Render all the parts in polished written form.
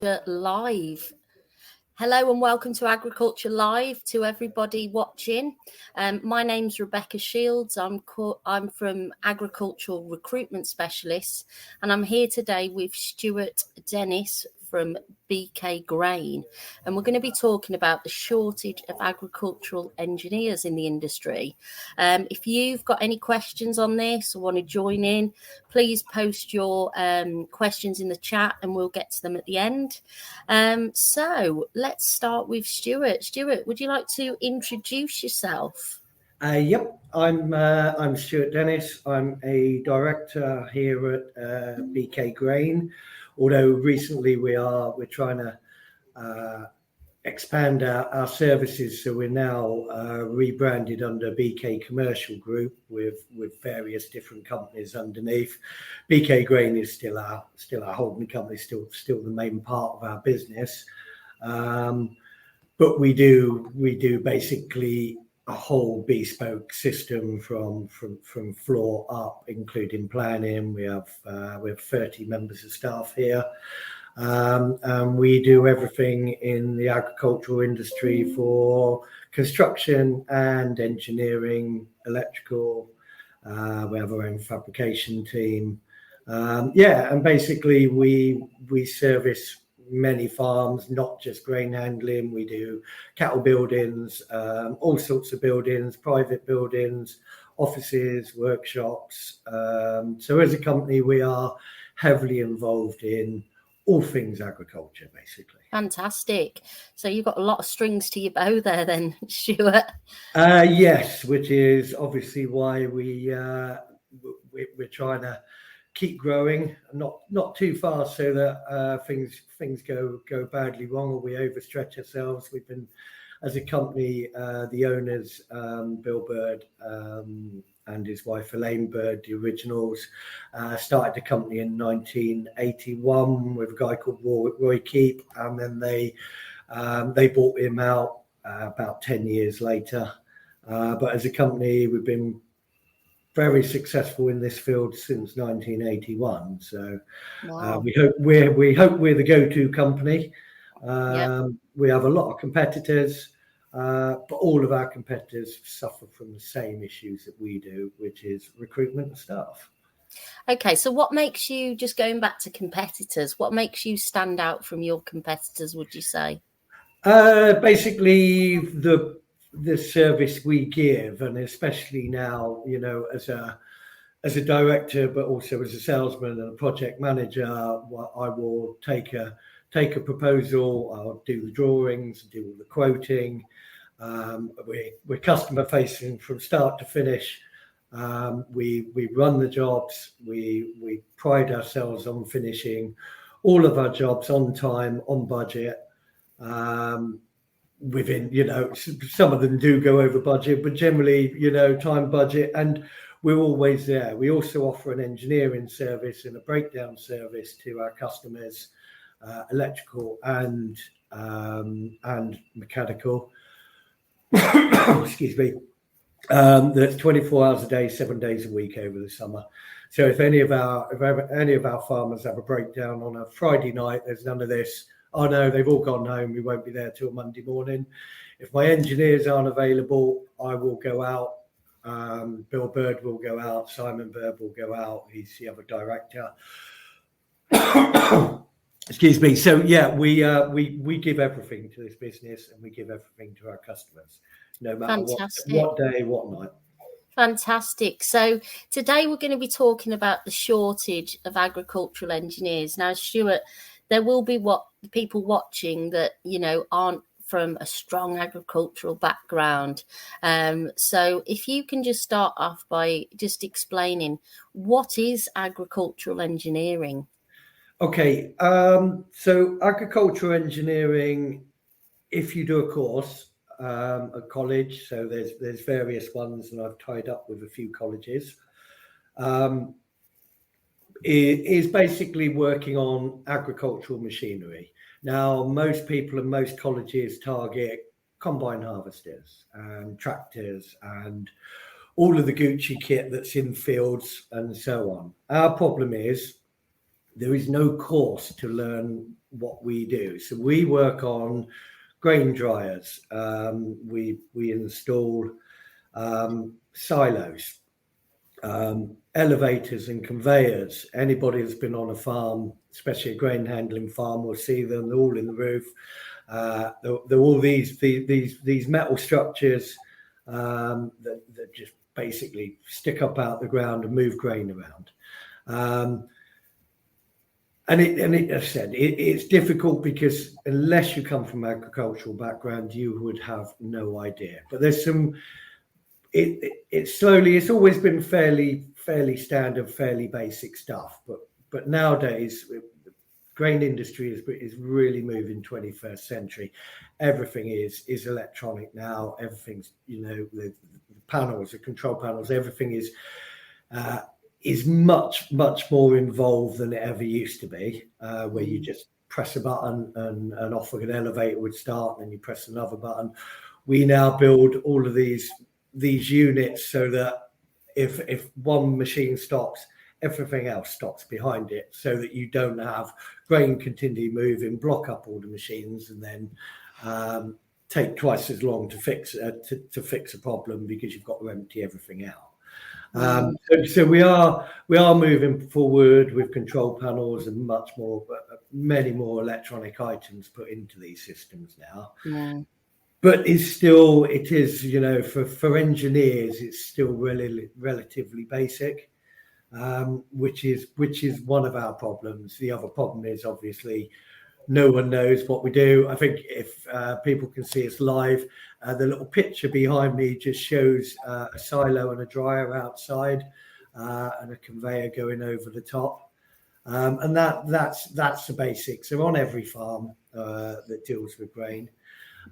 Live. Hello and welcome to Agriculture Live to everybody watching. My name's Rebecca Shields. I'm from Agricultural Recruitment Specialists, and I'm here today with Stuart Dennis from BK Grain, and we're going to be talking about the shortage of agricultural engineers in the industry. If you've got any questions on this or want to join in, please post your questions in the chat and we'll get to them at the end. So let's start with Stuart. Stuart, would you like to introduce yourself? Yep, I'm Stuart Dennis. I'm a director here at BK Grain. Although recently we're trying to expand our services, so we're now rebranded under BK Commercial Group with various different companies underneath. BK Grain is still our holding company, still the main part of our business. But we do basically a whole bespoke system from floor up, including planning. We have 30 members of staff here, and we do everything in the agricultural industry for construction and engineering, electrical. We have our own fabrication team. And basically we service many farms, not just grain handling. We do cattle buildings, all sorts of buildings, private buildings, offices, workshops. So as a company, we are heavily involved in all things agriculture, basically. Fantastic. So you've got a lot of strings to your bow there then, Stuart. Yes, which is obviously why we're trying to keep growing, not too fast, so that things go badly wrong or we overstretch ourselves. We've been, as a company, the owners, Bill Bird and his wife Elaine Bird, the originals, started the company in 1981 with a guy called Roy Keep, and then they bought him out about 10 years later. But as a company, we've been very successful in this field since 1981. So wow. we hope we're the go-to company. We have a lot of competitors, but all of our competitors suffer from the same issues that we do, which is recruitment of staff. Okay, so what makes you, just going back to competitors, what makes you stand out from your competitors, would you say? Basically the service we give, and especially now, as a director, but also as a salesman and a project manager, I will take a proposal, I'll do the drawings, do all the quoting. We're customer facing from start to finish. We run the jobs. We pride ourselves on finishing all of our jobs on time, on budget. Within, some of them do go over budget, but generally, time, budget, and we're always there. We also offer an engineering service and a breakdown service to our customers, electrical and mechanical. Excuse me. That's 24 hours a day, 7 days a week over the summer. So if any of our farmers have a breakdown on a Friday night, there's none of this. Oh no, they've all gone home. We won't be there till Monday morning. If my engineers aren't available, I will go out. Bill Bird will go out. Simon Bird will go out. He's the other director. Excuse me. So yeah, we give everything to this business, and we give everything to our customers, no matter what day, what night. Fantastic. So today we're going to be talking about the shortage of agricultural engineers. Now, Stuart, there will be people watching that, aren't from a strong agricultural background. So if you can just start off by just explaining, what is agricultural engineering? Okay. So agricultural engineering, if you do a course at college, so there's various ones, and I've tied up with a few colleges, is basically working on agricultural machinery. Now, most people and most colleges target combine harvesters and tractors and all of the Gucci kit that's in fields and so on. Our problem is there is no course to learn what we do. So we work on grain dryers. We install silos, elevators and conveyors. Anybody who's been on a farm, especially a grain handling farm, will see them. They're all in the roof. They're all these metal structures that just basically stick up out the ground and move grain around. And as I said, it's difficult because unless you come from an agricultural background, you would have no idea. But there's some. It's always been fairly standard, fairly basic stuff. But nowadays, grain industry is really moving 21st century. Everything is electronic now. Everything's, the panels, the control panels, everything is much more involved than it ever used to be, where you just press a button and off an elevator would start, and then you press another button. We now build all of these units so that if one machine stops, everything else stops behind it, so that you don't have grain continue moving, block up all the machines, and then take twice as long to fix a problem because you've got to empty everything out. So we are moving forward with control panels and many more electronic items put into these systems now. Yeah. But it is, for engineers, it's still relatively basic, which is one of our problems. The other problem is obviously no one knows what we do. I think if people can see us live, the little picture behind me just shows a silo and a dryer outside, and a conveyor going over the top. And that's the basics. They're on every farm that deals with grain.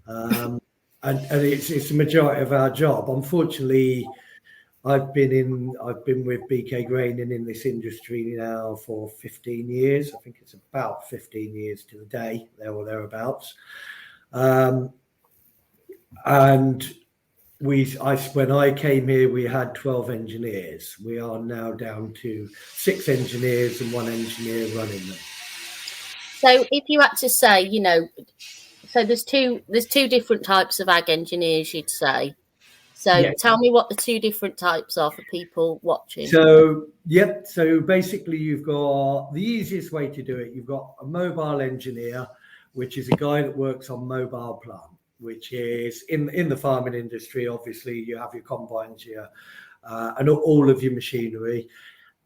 And it's the majority of our job. Unfortunately, I've been with BK Grain and in this industry now for 15 years. I think it's about 15 years to the day, there or thereabouts. And when I came here, we had 12 engineers. We are now down to 6 engineers and 1 engineer running them. So if you had to say, so there's two different types of ag engineers, you'd say. So yeah. Tell me what the 2 different types are for people watching. So basically you've got the easiest way to do it. You've got a mobile engineer, which is a guy that works on mobile plant, which is in the farming industry. Obviously you have your combines here, and all of your machinery.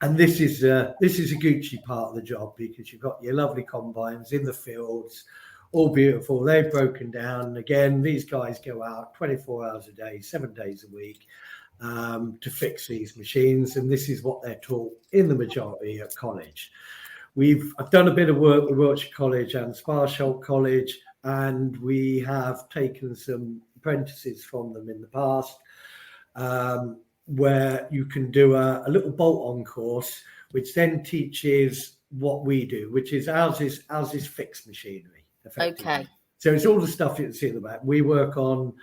And this is a Gucci part of the job, because you've got your lovely combines in the fields, all beautiful. They've broken down. Again, these guys go out 24 hours a day, 7 days a week, to fix these machines. And this is what they're taught in the majority at college. I've done a bit of work with Wiltshire College and Sparsholt College, and we have taken some apprentices from them in the past, where you can do a little bolt-on course, which then teaches what we do, which is ours is fixed machinery. Okay. So it's all the stuff you can see in the back. We work on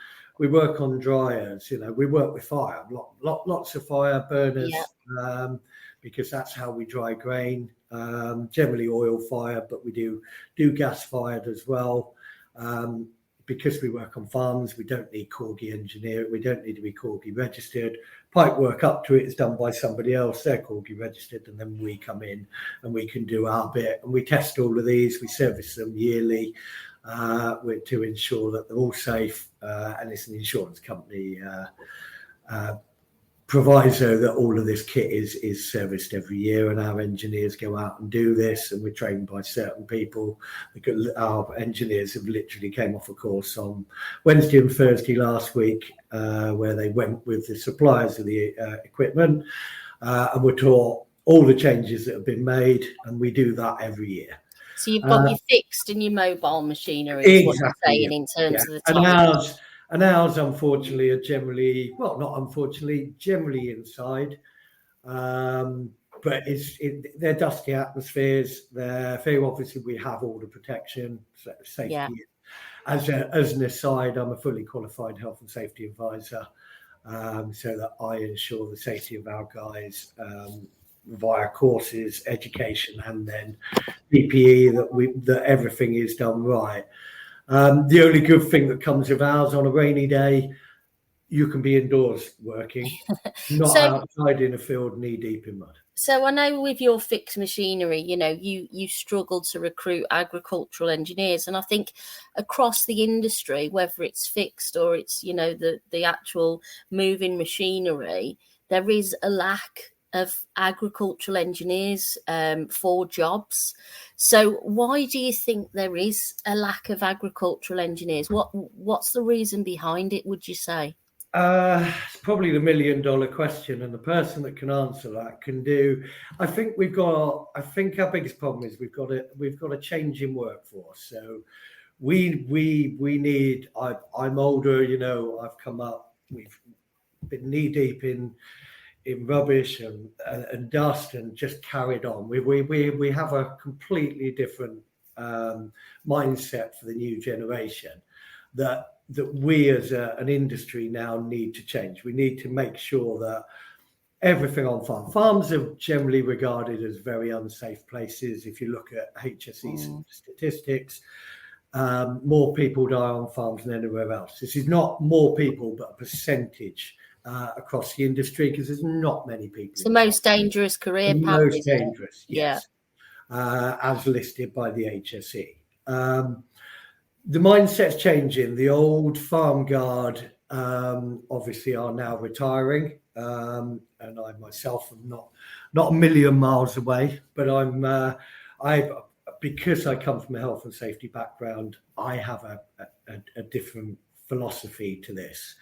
dryers. We work with fire, lots of fire burners, yeah. Because that's how we dry grain. Generally oil fire, but we do gas fired as well. Because we work on farms, we don't need Corgi engineering. We don't need to be Corgi registered. Pipe work up to it is done by somebody else. They're Corgi registered, and then we come in and we can do our bit. And we test all of these. We service them yearly to ensure that they're all safe. And it's an insurance company proviso that all of this kit is serviced every year, and our engineers go out and do this, and we're trained by certain people. Our engineers have literally came off a course on Wednesday and Thursday last week, where they went with the suppliers of the equipment, and were taught all the changes that have been made, and we do that every year. So you've got your fixed and your mobile machinery, is what you're saying, in terms of the time. And ours, unfortunately, are generally inside. But they're dusty atmospheres. They're very obviously, we have all the protection, safety. Yeah. As an aside, I'm a fully qualified health and safety advisor, so that I ensure the safety of our guys via courses, education, and then PPE that everything is done right. The only good thing that comes of ours, on a rainy day, you can be indoors working, not outside in a field knee deep in mud. So I know with your fixed machinery, you struggled to recruit agricultural engineers, and I think across the industry, whether it's fixed or it's the actual moving machinery, there is a lack of agricultural engineers for jobs. So why do you think there is a lack of agricultural engineers? What's the reason behind it, would you say? It's probably the $1 million question, and the person that can answer that can do. I think our biggest problem is we've got a change in workforce. So we need. I'm older, I've come up. We've been knee deep in rubbish and dust, and just carried on. We have a completely different mindset for the new generation that we as an industry now need to change. We need to make sure that everything on farms are generally regarded as very unsafe places. If you look at HSE statistics, more people die on farms than anywhere else. This is not more people, but a percentage across the industry, because there's not many people. It's the most dangerous career path. Most dangerous, yes. Yeah. As listed by the HSE. The mindset's changing. The old farm guard obviously are now retiring, and I myself am not a million miles away. But because I come from a health and safety background, I have a different philosophy to this.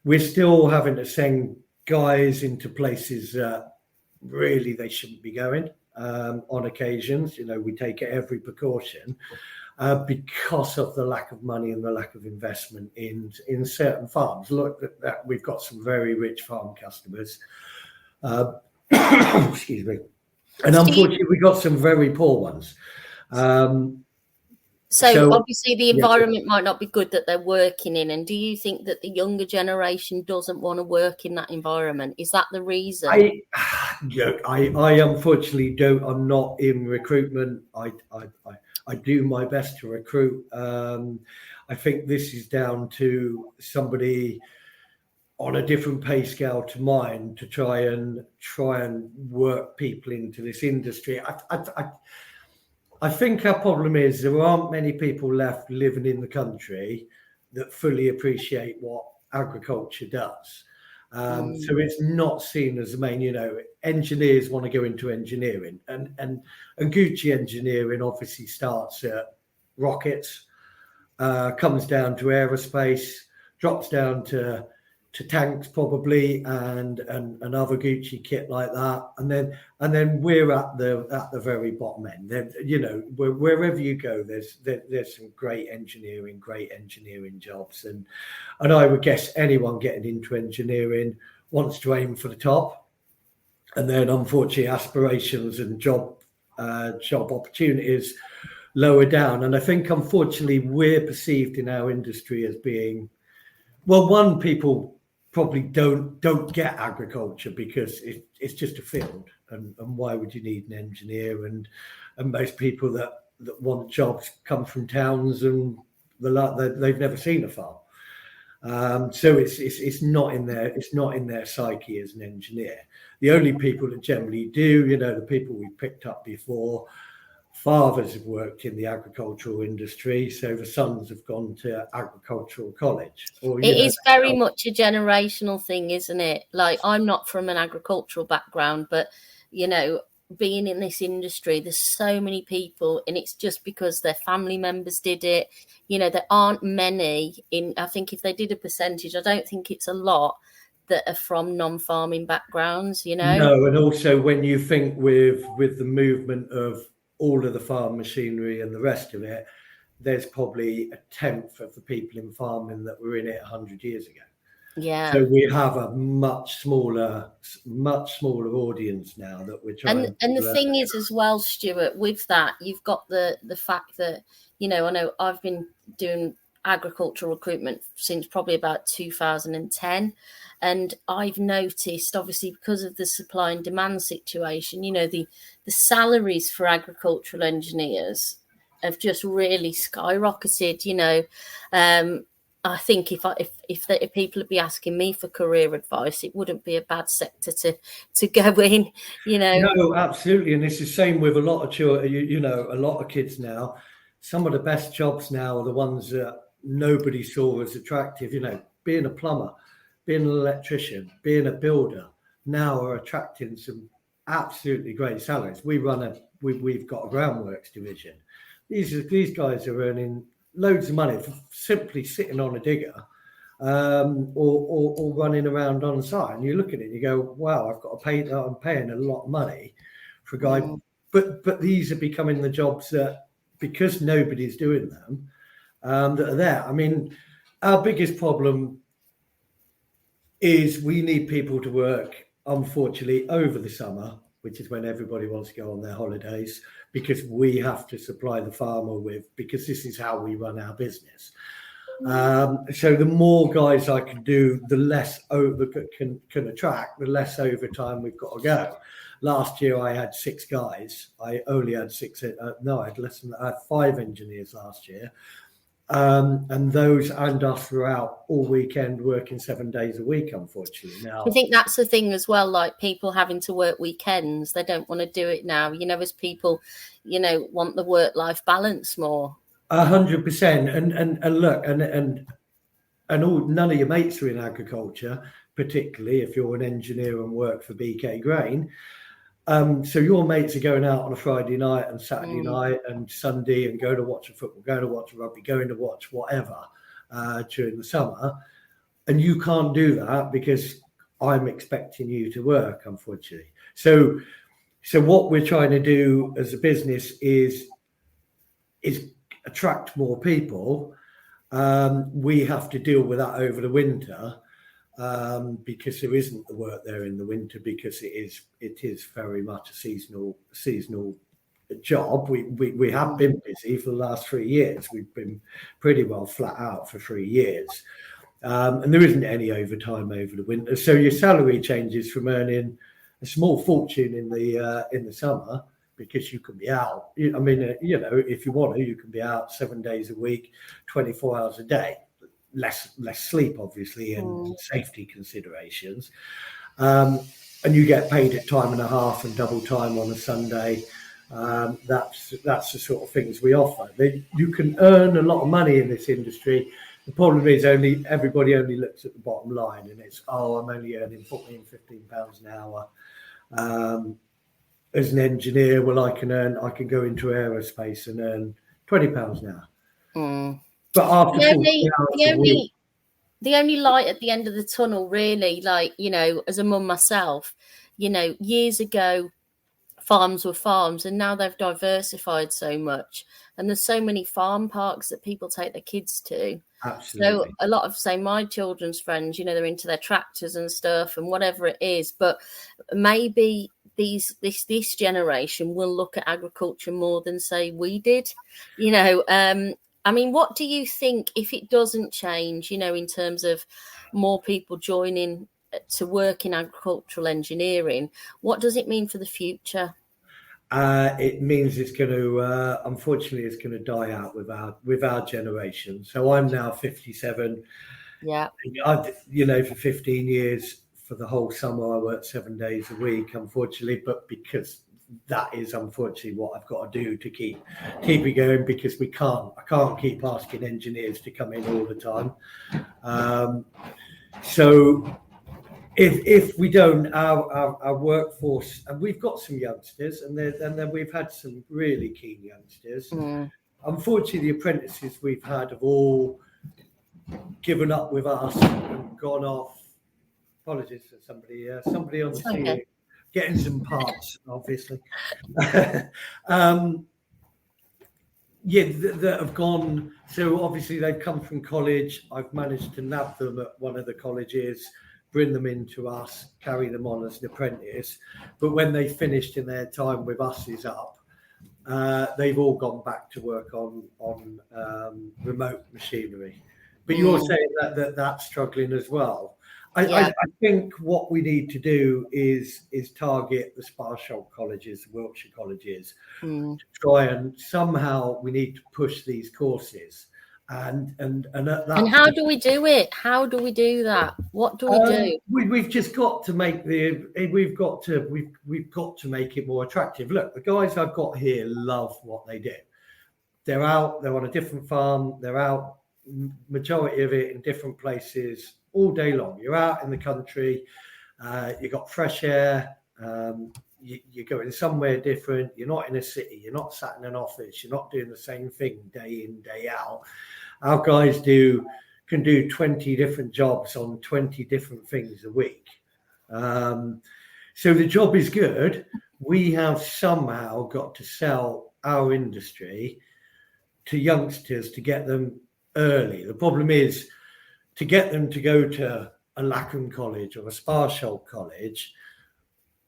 We're still having to send guys into places that really they shouldn't be going. On occasions, we take every precaution. Because of the lack of money and the lack of investment in certain farms. Look at that, we've got some very rich farm customers. Excuse me. And unfortunately, we've got some very poor ones. So obviously the environment might not be good that they're working in. And do you think that the younger generation doesn't want to work in that environment? Is that the reason? I unfortunately don't. I'm not in recruitment. I do my best to recruit. I think this is down to somebody on a different pay scale to mine to try and work people into this industry. I think our problem is there aren't many people left living in the country that fully appreciate what agriculture does. So it's not seen as the main, engineers want to go into engineering, and Gucci engineering obviously starts at rockets, comes down to aerospace, drops down to tanks probably, and other Gucci kit like that, and then we're at the very bottom end. Wherever you go, there's some great engineering jobs, and I would guess anyone getting into engineering wants to aim for the top, and then unfortunately aspirations and job opportunities lower down. And I think unfortunately we're perceived in our industry as being, well, people probably don't get agriculture because it's just a field, and why would you need an engineer? And most people that want jobs come from towns and they've never seen a farm, so it's not in their psyche as an engineer. The only people that generally do, the people we picked up before, fathers have worked in the agricultural industry, so the sons have gone to agricultural college. It is very much a generational thing, isn't it? Like, I'm not from an agricultural background, but being in this industry, there's so many people, and it's just because their family members did it. There aren't many I think if they did a percentage, I don't think it's a lot that are from non-farming backgrounds. No, and also when you think with the movement of all of the farm machinery and the rest of it, there's probably a tenth of the people in farming that were in it 100 years ago. Yeah. So we have a much smaller audience now that we're trying. And the thing is as well, Stuart, with that, you've got the fact that, I know I've been doing agricultural recruitment since probably about 2010. And I've noticed, obviously, because of the supply and demand situation, the salaries for agricultural engineers have just really skyrocketed. I think if people would be asking me for career advice, it wouldn't be a bad sector to go in. No, absolutely, and it's the same with a lot of children. A lot of kids now. Some of the best jobs now are the ones that nobody saw as attractive. Being a plumber, being an electrician, being a builder now are attracting some absolutely great salaries. We've got a groundworks division. These guys are earning loads of money for simply sitting on a digger, or running around on site. And you look at it and you go, wow, I'm paying a lot of money for a guy. But these are becoming the jobs that, because nobody's doing them, that are there. I mean, our biggest problem is we need people to work, unfortunately, over the summer, which is when everybody wants to go on their holidays, because we have to supply the farmer because this is how we run our business. So the more guys I can do, the less can attract, the less overtime we've got to go. Last year I had 6 guys. I only had 6. I had 5 engineers last year. And those and us throughout all weekend, working 7 days a week, unfortunately. Now, I think that's the thing as well, like people having to work weekends. They don't want to do it now, as people, want the work-life balance more. 100%. And look, and none of your mates are in agriculture, particularly if you're an engineer and work for BK Grain. So your mates are going out on a Friday night and Saturday night and Sunday and go to watch a football, go to watch a rugby, going to watch whatever during the summer. And you can't do that because I'm expecting you to work, unfortunately. So what we're trying to do as a business is attract more people. We have to deal with that over the winter. Because there isn't the work there in the winter, because it is very much a seasonal job. We have been busy for the last 3 years. We've been pretty well flat out for 3 years, and there isn't any overtime over the winter. So your salary changes from earning a small fortune in the summer, because you can be out. I mean, if you want to, you can be out 7 days a week, 24 hours a day. Less sleep, obviously, and safety considerations, and you get paid at time and a half and double time on a Sunday. That's the sort of things we offer. You can earn a lot of money in this industry. The problem is everybody only looks at the bottom line, and it's, I'm only earning 14, 15 pounds an hour. As an engineer, well, I can go into aerospace and earn 20 pounds an hour. But after the only light at the end of the tunnel, really, as a mum myself, years ago, farms were farms, and now they've diversified so much, and there's so many farm parks that people take their kids to. Absolutely. So a lot of, say, my children's friends, they're into their tractors and stuff and whatever it is, but maybe this generation will look at agriculture more than, say, we did. I mean, what do you think, if it doesn't change, in terms of more people joining to work in agricultural engineering, what does it mean for the future? It means it's going to, unfortunately, it's going to die out with our generation. So I'm now 57. Yeah. For 15 years, for the whole summer, I worked 7 days a week, unfortunately, but because that is unfortunately what I've got to do to keep it going, because I can't keep asking engineers to come in all the time. So if we don't, our workforce, and we've got some youngsters, and then we've had some really keen youngsters. Unfortunately, the apprentices we've had have all given up with us and gone off. Apologies for somebody on the ceiling. Getting some parts, obviously. That have gone. So obviously they've come from college. I've managed to nab them at one of the colleges, bring them into us, carry them on as an apprentice. But when they finished and their time with us is up, they've all gone back to work on remote machinery. But you're saying that's struggling as well. I think what we need to do is target the Spa-Schultz colleges, the Wiltshire colleges, to try and somehow we need to push these courses. And at that and how do we do it? How do we do that? What do we do? We've just got to make we've got to make it more attractive. Look, the guys I've got here love what they do. They're out, they're on a different farm, they're out, majority of it in different places all day long. You're out in the country, you've got fresh air, you're going somewhere different, you're not in a city, you're not sat in an office, you're not doing the same thing day in, day out. Our guys can do 20 different jobs on 20 different things a week. So the job is good. We have somehow got to sell our industry to youngsters to get them early. The problem is to get them to go to a Lackham college or a Spa-Schultz college.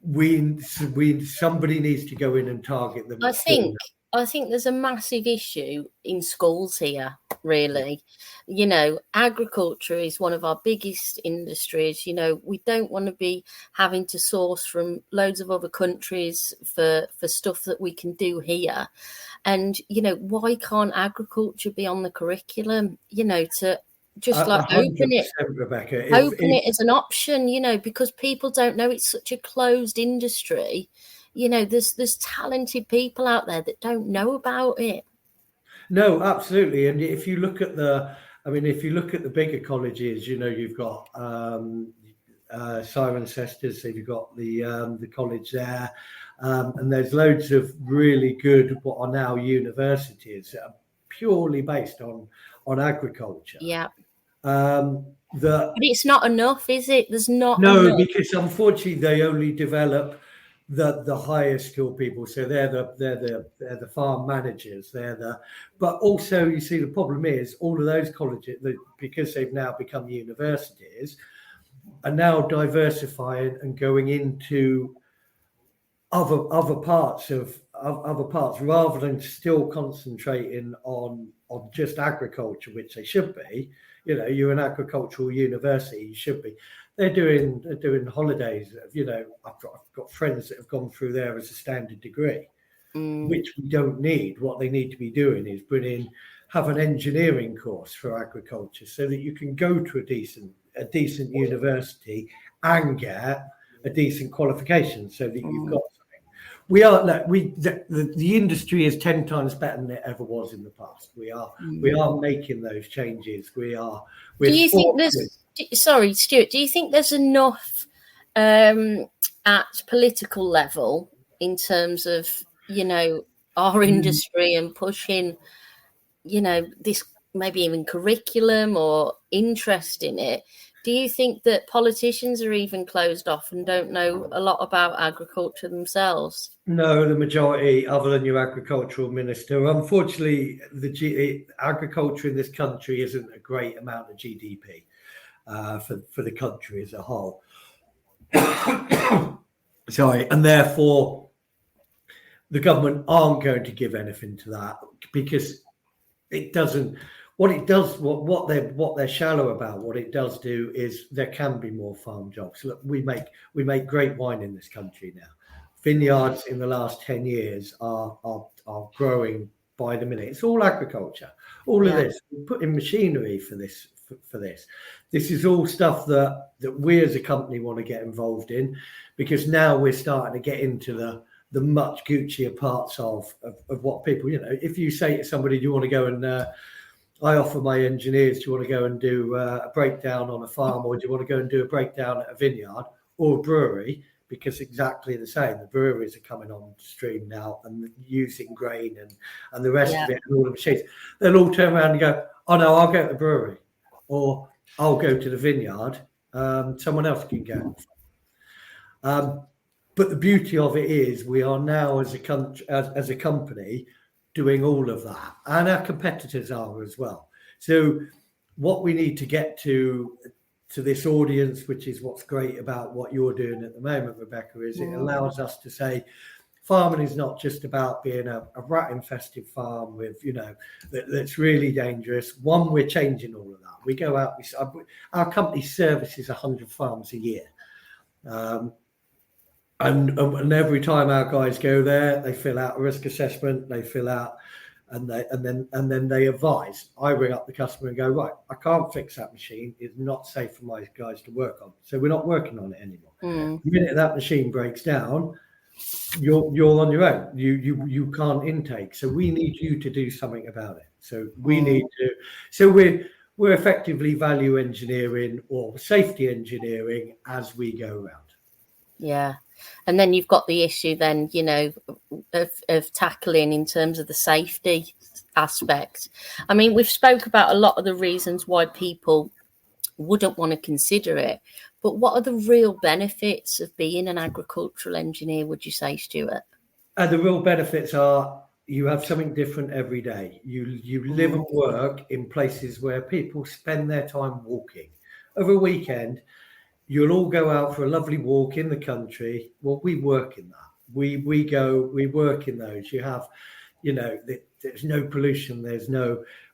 Somebody needs to go in and target them. I think there's a massive issue in schools here, really. You know, agriculture is one of our biggest industries. You know, we don't want to be having to source from loads of other countries for stuff that we can do here. And, you know, why can't agriculture be on the curriculum, you know, to just like open it, Rebecca, it as an option, you know, because people don't know it's such a closed industry. You know, there's talented people out there that don't know about it. No, absolutely. And if you look at the bigger colleges, you know, you've got Cirencester, so you've got the college there, and there's loads of really good what are now universities that are purely based on agriculture. Yeah. But it's not enough, is it? There's not enough. Because unfortunately they only develop the higher skilled people. So they're the farm managers. But also you see the problem is all of those colleges, because they've now become universities, are now diversifying and going into other parts rather than still concentrating on just agriculture, which they should be. You know, you're an agricultural university, you should be. They're doing holidays. You know, I've got friends that have gone through there as a standard degree, which we don't need. What they need to be doing is have an engineering course for agriculture, so that you can go to a decent university and get a decent qualification, so that you've got something. The industry is 10 times better than it ever was in the past. We are making those changes. Do you think there's? Sorry, Stuart, do you think there's enough at political level in terms of, you know, our industry and pushing, you know, this maybe even curriculum or interest in it? Do you think that politicians are even closed off and don't know a lot about agriculture themselves? No, the majority, other than your agricultural minister. Unfortunately, agriculture in this country isn't a great amount of GDP. For the country as a whole. Sorry, and therefore the government aren't going to give anything to that, because it doesn't. What they're shallow about. What it does do is there can be more farm jobs. Look, we make great wine in this country now. Vineyards in the last 10 years are growing by the minute. It's all agriculture. All of this, we put in machinery for this. This is all stuff that we as a company want to get involved in, because now we're starting to get into the much Guccier parts of what people, you know, if you say to somebody, do you want to go and I offer my engineers, do you want to go and do a breakdown on a farm, or do you want to go and do a breakdown at a vineyard or a brewery? Because exactly the same, the breweries are coming on stream now and using grain and the rest of it, and all the machines. They'll all turn around and go, oh no, I'll go to the brewery, or I'll go to the vineyard. Someone else can go. But the beauty of it is we are now as a company doing all of that, and our competitors are as well. So what we need to get to this audience, which is what's great about what you're doing at the moment, Rebecca, is it allows us to say, farming is not just about being a rat infested farm with, that's really dangerous. One, we're changing all of that. We go out, our company services 100 farms a year. And every time our guys go there, they fill out a risk assessment, they fill out, and then they advise. I ring up the customer and go, right, I can't fix that machine. It's not safe for my guys to work on. So we're not working on it anymore. The minute that machine breaks down, you're on your own. You can't intake. So we need you to do something about it. So we need to. So we're effectively value engineering or safety engineering as we go around. Yeah. And then you've got the issue then, of tackling in terms of the safety aspect. I mean, we've spoke about a lot of the reasons why people wouldn't want to consider it, but what are the real benefits of being an agricultural engineer, would you say, Stuart? The real benefits are you have something different every day. You live and work in places where people spend their time walking. Over a weekend, you'll all go out for a lovely walk in the country. Well, we work in that. We work in those. You have, there's no pollution.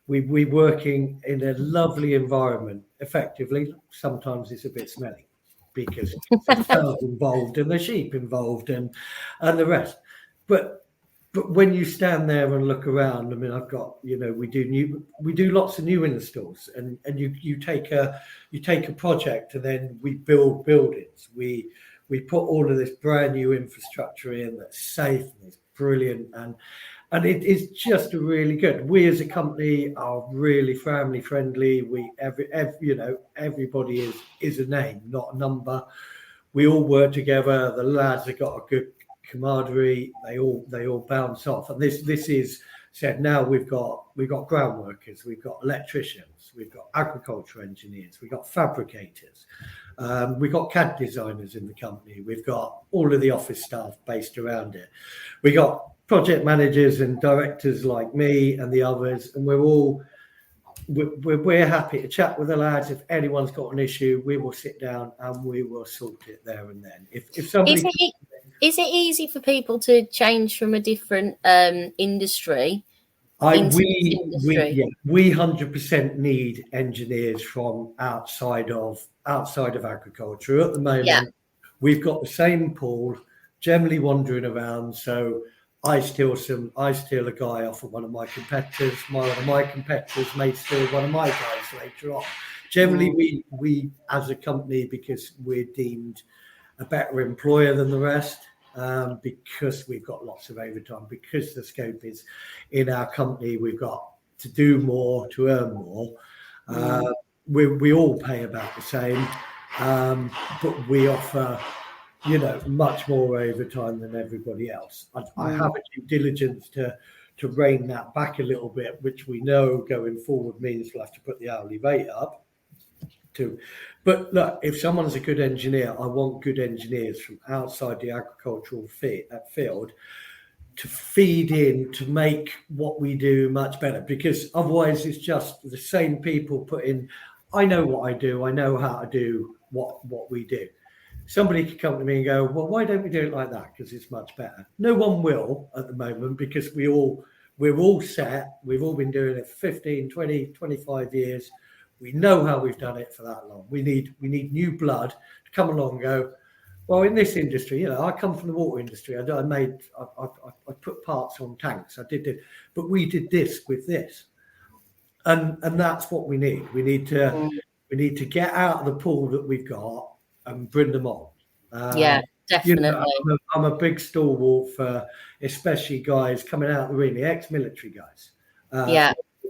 We working in a lovely environment. Effectively, sometimes it's a bit smelly because the cows involved and the sheep involved and the rest. But when you stand there and look around, I mean, I've got, we do lots of new installs, and you take a project and then we build buildings. We put all of this brand new infrastructure in that's safe and it's brilliant, and it is just really good. We as a company are really family friendly. Everybody is a name, not a number. We all work together. The lads have got a good camaraderie. They all bounce off, and this is said. Now we've got ground workers, we've got electricians, we've got agriculture engineers, we've got fabricators, we've got CAD designers in the company, we've got all of the office staff based around it, we got project managers and directors like me and the others, and we're happy to chat with the lads. If anyone's got an issue, we will sit down and we will sort it there and then. If somebody Is it easy for people to change from a different industry? We 100% need engineers from outside of agriculture. At the moment, we've got the same pool generally wandering around. So I steal a guy off of one of my competitors. One of my competitors may steal one of my guys later on. Generally, we as a company, because we're deemed a better employer than the rest, because we've got lots of overtime, because the scope is in our company, we've got to do more to earn more. We all pay about the same, but we offer much more overtime than everybody else. I have a due diligence to rein that back a little bit, which we know going forward means we'll have to put the hourly rate up. But look, if someone's a good engineer, I want good engineers from outside the agricultural field to feed in to make what we do much better, because otherwise it's just the same people put in. I know what I do. I know how to do what we do. Somebody could come to me and go, well, why don't we do it like that? Because it's much better. No one will at the moment, because we're all set. We've all been doing it for 15, 20, 25 years. We know how we've done it for that long. We need new blood to come along and go, well, in this industry, I come from the water industry. I put parts on tanks. I did it, but we did this with this. And that's what we need. We need to get out of the pool that we've got and bring them on. Definitely. I'm a big stalwart for especially guys coming out of the arena, ex-military guys.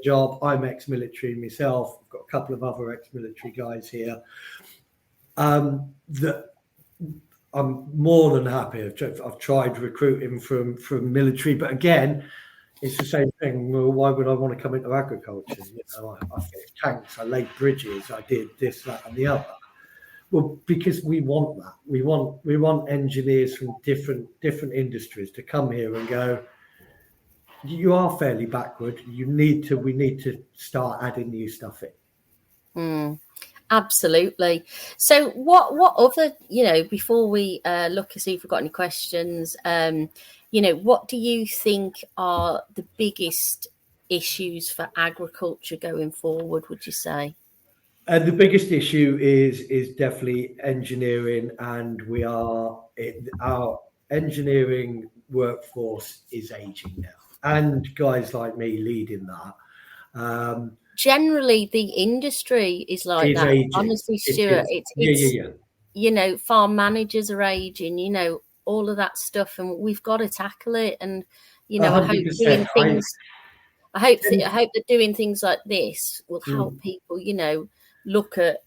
Job. I'm ex-military myself. I've got a couple of other ex-military guys here. That I'm more than happy. I've tried recruiting from military, but again, it's the same thing. Well, why would I want to come into agriculture? I fixed tanks, I laid bridges, I did this, that, and the other. Well, because we want that. We want engineers from different industries to come here and go, you are fairly backward. We need to start adding new stuff in. Absolutely. So what other, before we look and see if we've got any questions, what do you think are the biggest issues for agriculture going forward, would you say? The biggest issue is definitely engineering, and our engineering workforce is aging now, and guys like me leading that. Generally, the industry is like that. Aging. Honestly, Stuart, Yeah. farm managers are aging, all of that stuff, and we've got to tackle it. And I hope doing 100%. things. I hope that doing things like this will help people, look at,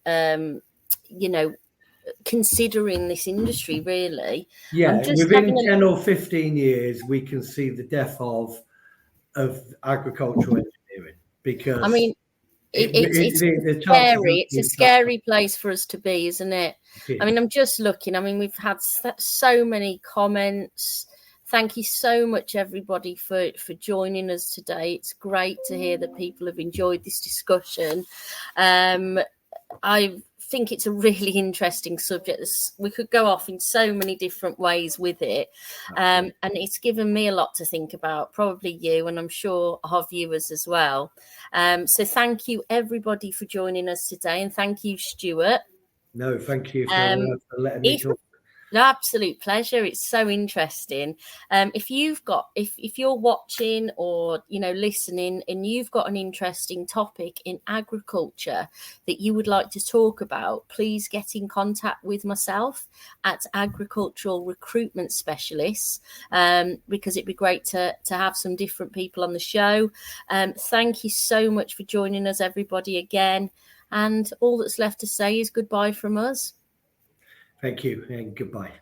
considering this industry. Really, Yeah, I'm just within having 10 or 15 years, we can see the death of agricultural engineering, because I mean, it's the chances of scary. It's a being sacked. scary place for us to be, isn't it? I mean, I'm just looking. I mean, we've had so many comments. Thank you so much, everybody, for joining us today. It's great to hear that people have enjoyed this discussion. I think it's a really interesting subject. We could go off in so many different ways with it. And it's given me a lot to think about, probably you, and I'm sure our viewers as well. So thank you, everybody, for joining us today. And thank you, Stuart. No, thank you for letting me talk. Absolute pleasure. It's so interesting. If you're watching or listening, and you've got an interesting topic in agriculture that you would like to talk about, please get in contact with myself at Agricultural Recruitment Specialists, because it'd be great to have some different people on the show. Thank you so much for joining us, everybody, again. And all that's left to say is goodbye from us. Thank you, and goodbye.